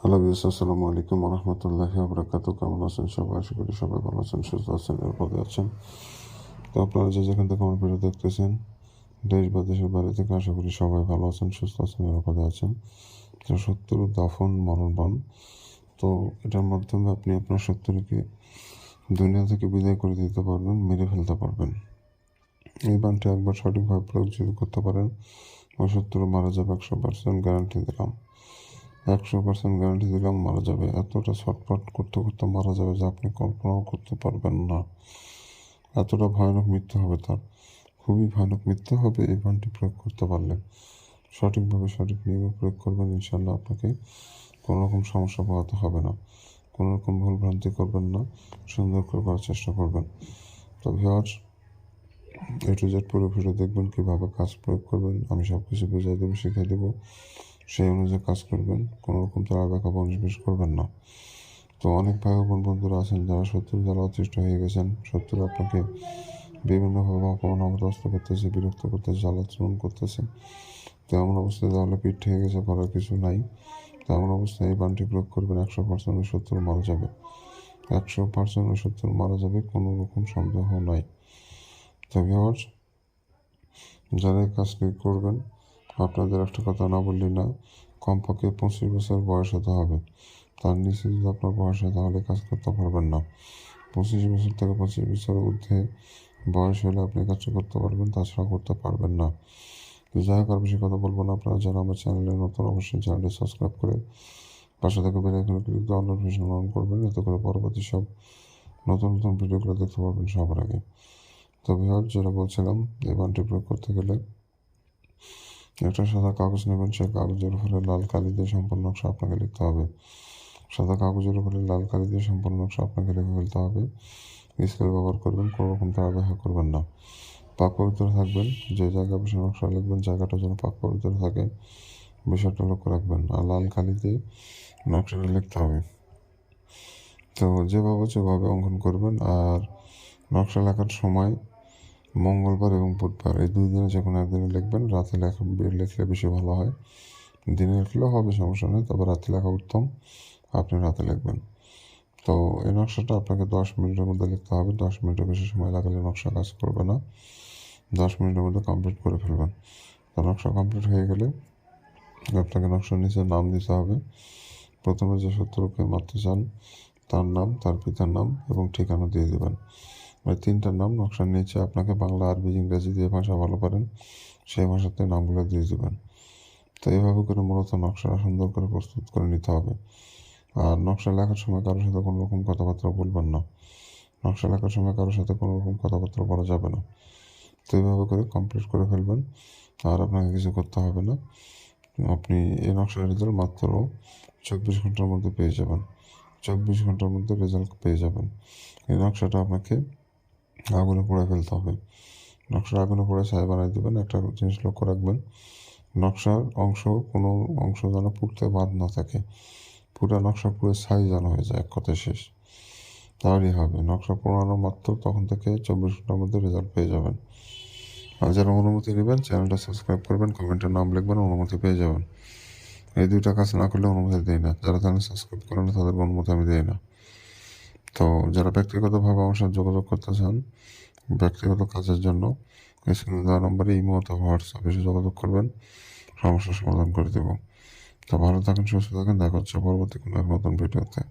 Hello বিয়াস, আসসালামু আলাইকুম রহমতুল্লাহি ওয়া কেমন আছেন সবাই? আশা করি সবাই ভালো আছেন, সুস্থ আছেন, নিরাপদে আছেন। তো আপনারা যে যেখান থেকে আমার ভিডিও দেখতেছেন, দেশ বা দেশের বাইরে থেকে, আশা করি সবাই ভালো আছেন, সুস্থ আছেন, নিরাপদে আছেন। তো শত্রু দাফন মরণ। তো এটার মাধ্যমে আপনি আপনার শত্রুকে দুনিয়া থেকে বিদায় করে দিতে পারবেন, মেরে ফেলতে পারবেন। এই বানটি একবার সঠিকভাবে প্রয়োগ যদি করতে পারেন, ওই শত্রু মারা যাবে, 100% গ্যারান্টি দিলাম। 100% গ্যারান্টি দিলাম মারা যাবে। এতটা ছটফট করতে করতে মারা যাবে যে আপনি কল্পনাও করতে পারবেন না। এতটা ভয়ানক মৃত্যু হবে তার, খুবই ভয়ানক মৃত্যু হবে এই বানটি প্রয়োগ করতে পারলে। সঠিকভাবে সঠিক নিয়মে প্রয়োগ করবেন, ইনশাল্লাহ আপনাকে কোনো রকম সমস্যা পোহাতে হবে না। কোনো রকম ভুল ভ্রান্তি করবেন না, সুন্দর করে করার চেষ্টা করবেন। তো ভিউয়ার্স, A to Z পুরো ভিডিও দেখবেন, কীভাবে কাজ প্রয়োগ করবেন আমি সব কিছু বুঝিয়ে দেবো, শিখিয়ে দেবো। সেই অনুযায়ী কাজ করবেন, কোনো রকম তারা ব্যাখ্যা বনিশ করবেন না। তো অনেক ভাই বোন বন্ধুরা আছেন যারা শত্রু দ্বারা অতিষ্ঠ হয়ে গেছেন। শত্রু আপনাকে বিভিন্নভাবে অপমান অপদস্থ করতেছে, বিরক্ত করতেছে, জ্বালাতন করতেছে। তো এমন অবস্থায় তাহলে পিঠ থেকে গেছে, করার কিছু নাই। তো এমন অবস্থায় এই বানটি প্রয়োগ করবেন, 100% ওই শত্রু মারা যাবে। 100% ওই শত্রু মারা যাবে, কোনো রকম সন্দেহ নাই। তো ভিউয়ার্স, যারা এই কাজটি করবেন, আপনাদের একটা কথা না বললেই না, কমপক্ষে 25 বছর বয়স হতে হবে। তার নিচে যদি আপনার বয়স হয় তাহলে কাজ করতে পারবেন না। 25 বছর থেকে 25 বছরের ঊর্ধ্বে বয়স হলে আপনি কাজটা করতে পারবেন, তাছাড়া করতে পারবেন না। তো যাই হোক, আর বেশি কথা বলবো না। আপনারা যারা আমার চ্যানেলে নতুন, অবশ্যই চ্যানেলটি সাবস্ক্রাইব করে পাশে থেকে বেল আইকনে ক্লিক দিয়ে অল নোটিফিকেশন অন করবেন, এতে করে পরবর্তী সব নতুন নতুন ভিডিওগুলো দেখতে পারবেন সবার আগে। তো ভিউয়ার, যেটা বলছিলাম, এই বানটি প্রয়োগ করতে গেলে একটা সাদা কাগজ নেবেন, সেই কাগজের উপরে লাল কালি দিয়ে সম্পূর্ণ নকশা আপনাকে লিখতে হবে। সাদা কাগজের উপরে লাল কালি দিয়ে সম্পূর্ণ নকশা আপনাকে লিখে ফেলতে হবে। স্কেল ব্যবহার করবেন, কোনো রকম তারা ব্যাখ্যা করবেন না। পাক পবিত্র থাকবেন, যে জায়গায় বসে নকশা লিখবেন জায়গাটা যেন পাক পবিত্র থাকে, বিষয়টা লক্ষ্য রাখবেন। আর লাল কালি দিয়ে নকশাটা লিখতে হবে। তো যেভাবে অঙ্কন করবেন। আর নকশা লেখার সময় মঙ্গলবার এবং বুধবার, এই 2 দিনে যে কোনো একদিনে লিখবেন। রাতে লিখলে বেশি ভালো হয়। দিনে লিখলেও হবে, সমস্যা নেই, তবে রাতে লেখা উত্তম। আপনি রাতে লিখবেন। তো এই নকশাটা আপনাকে 10 মিনিটের মধ্যে লিখতে হবে। 10 মিনিটের বেশি সময় লাগালে নকশা কাজ করবে না। 10 মিনিটের মধ্যে কমপ্লিট করে ফেলবেন। তো নকশা কমপ্লিট হয়ে গেলে আপনাকে নকশার নিচে নাম দিতে হবে। প্রথমে যে শত্রুকে মারতে চান তার নাম, তার পিতার নাম এবং ঠিকানা দিয়ে দেবেন। ওই 3টা নাম নকশার নিচে আপনাকে বাংলা, আরবি, ইংরেজি যে ভাষা ভালো পারেন সেই ভাষাতে নামগুলো দিয়ে দেবেন। তো এইভাবে করে মূলত নকশা সুন্দর করে প্রস্তুত করে নিতে হবে। আর নকশা লেখার সময় কারোর সাথে কোনো রকম কথাবার্তা বলবেন না। নকশা লেখার সময় কারোর সাথে কোনো রকম কথাবার্তা বলা যাবে না। তো এইভাবে করে কমপ্লিট করে ফেলবেন, আর আপনাকে কিছু করতে হবে না। আপনি এই নকশার রেজাল্ট মাত্র 24 ঘন্টার মধ্যে পেয়ে যাবেন। 24 ঘন্টার মধ্যে রেজাল্ট পেয়ে যাবেন। এই নকশাটা আপনাকে আগুনে পোড়ায় ফেলতে হবে। নকশাটা আগুনে পোড়ায় ছাই বানিয়ে দেবেন। একটা জিনিস লক্ষ্য রাখবেন, নকশার কোনো অংশ যেন পুড়তে বাদ না থাকে। পুরো নকশা পুরো ছাই যেন হয়ে যায়, এক কথায় শেষ। তাহলেই হবে। নকশা পোড়ানো মাত্র তখন থেকে 24 ঘন্টার মধ্যে রেজাল্ট পেয়ে যাবেন। আর যারা অনুমতি নেবেন, চ্যানেলটা সাবস্ক্রাইব করবেন, কমেন্টে নাম লিখবেন, অনুমতি পেয়ে যাবেন। এই 2টা কাজ না করলে অনুমতি দেয় না। যারা চ্যানেল সাবস্ক্রাইব করে না তাদের অনুমতি আমি দিই না। তো যারা ব্যক্তিগতভাবে আমার সাথে যোগাযোগ করতে চান ব্যক্তিগত কাজের জন্য, স্ক্রিনে দেওয়া নম্বরে ইমো অথবা হোয়াটসঅ্যাপে এসে যোগাযোগ করবেন, সমস্যার সমাধান করে দেবো। তো ভালো থাকেন, সুস্থ থাকেন, দেখা হচ্ছে পরবর্তী কোনো এক নতুন ভিডিওতে।